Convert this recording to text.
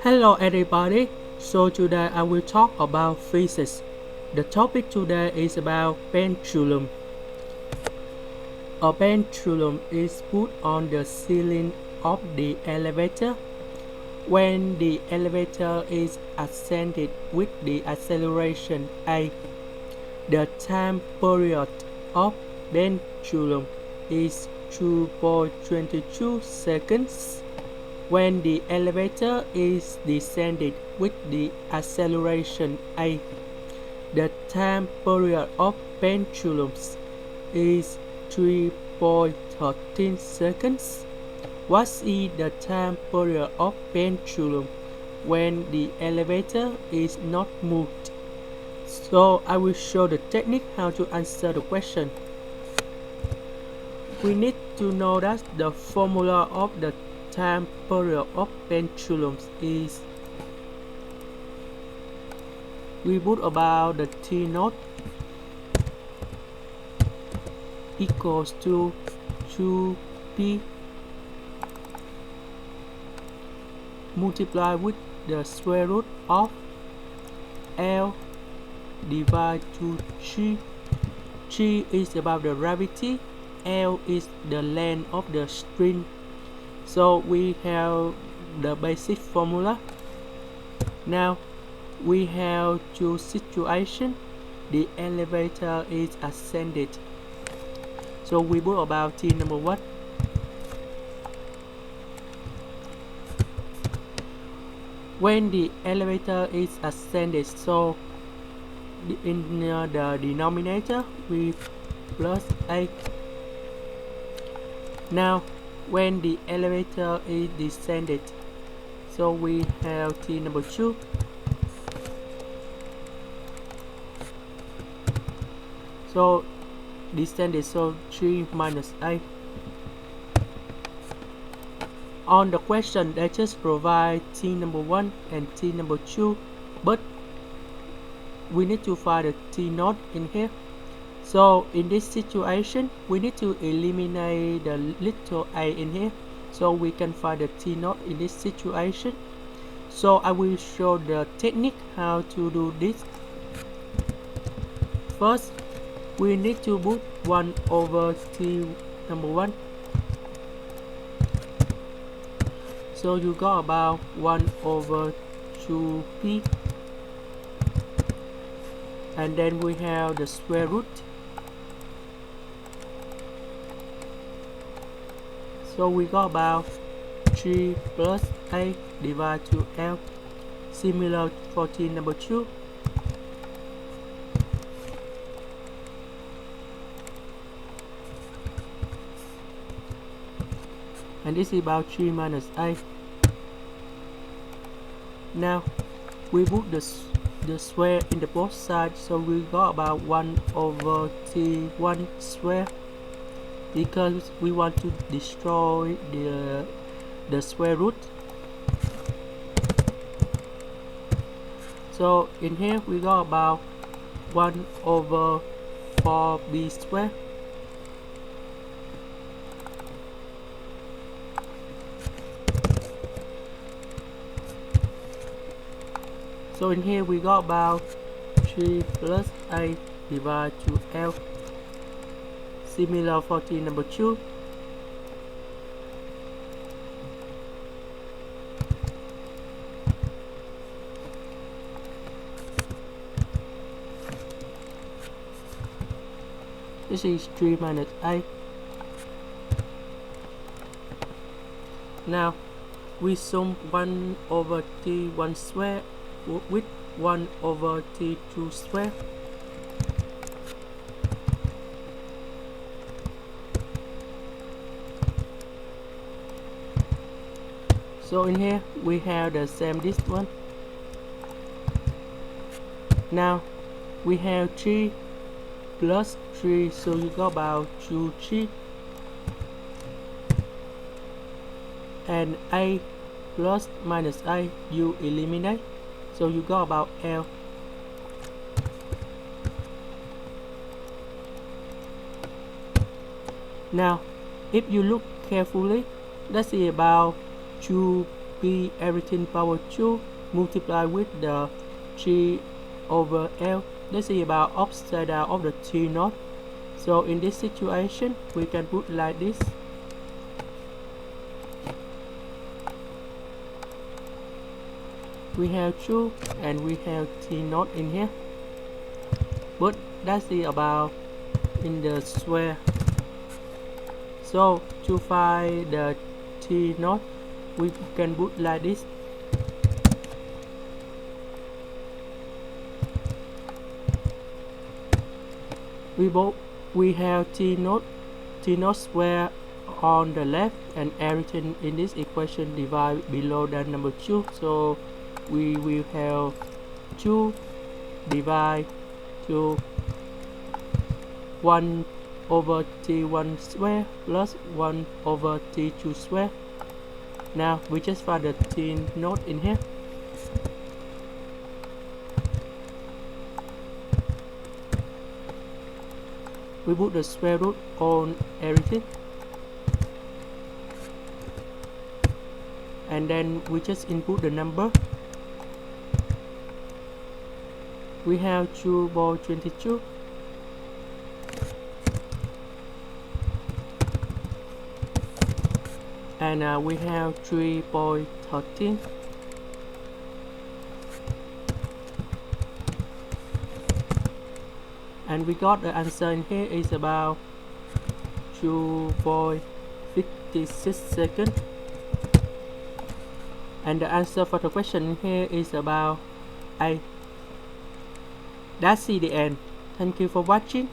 Hello everybody, so today I will talk about physics. The topic today is about pendulum. A pendulum is put on the ceiling of the elevator. When the elevator is ascended with the acceleration a, the time period of pendulum is 2.22 seconds. When the elevator is descended with the acceleration a, the time period of pendulums is 3.13 seconds. What is the time period of pendulum when the elevator is not moved? So I will show the technique how to answer the question. We need to know that the formula of the time period of pendulums is we put about the t naught equals to 2p multiplied with the square root of L divided to G. G is about the gravity, L is the length of the string. So we have the basic formula. Now we have two situations. The elevator is ascended. So we put about T number 1. When the elevator is ascended, so in the denominator we plus 8. Now when the elevator is descended, so we have T number 2. So descended, so 3 minus 8. On the question they just provide T number 1 and T number 2, but we need to find the T naught in here. So in this situation we need to eliminate the little a in here, so we can find the T naught in this situation. So I will show the technique how to do this. First we need to put 1 over T number 1. So you got about 1 over 2p, and then we have the square root. So we got about 3 plus a divided to L, similar for T number 2. And this is about 3 minus a. Now we put the square in the both sides, so we got about 1 over T1 square, because we want to destroy the square root. So in here we got about 1 over 4b square. So in here we got about 3 plus a divided to L, similar for T number 2. This is 3 minus a. Now we sum 1 over T1 square with 1 over T2 square. So in here we have the same this one. Now we have 3 plus 3, so you got about 2 and a plus minus a you eliminate, so you got about L. Now if you look carefully, let's see about 2 p everything power 2 multiply with the 3 over L. This is about upside down of the T naught. So in this situation we can put like this. We have 2 and we have T naught in here, but that's the about in the square. So to find the T naught we can put like this. We have T naught square on the left and everything in this equation divide below that number 2. So we will have 2 divide to 1 over T1 square plus 1 over T2 square. Now we just find the T naught in here. We put the square root on everything, and then we just input the number. We have 2/22, and we have 3.13, and we got the answer in here is about 2.56 seconds, and the answer for the question in here is about 8. That's the end. Thank you for watching.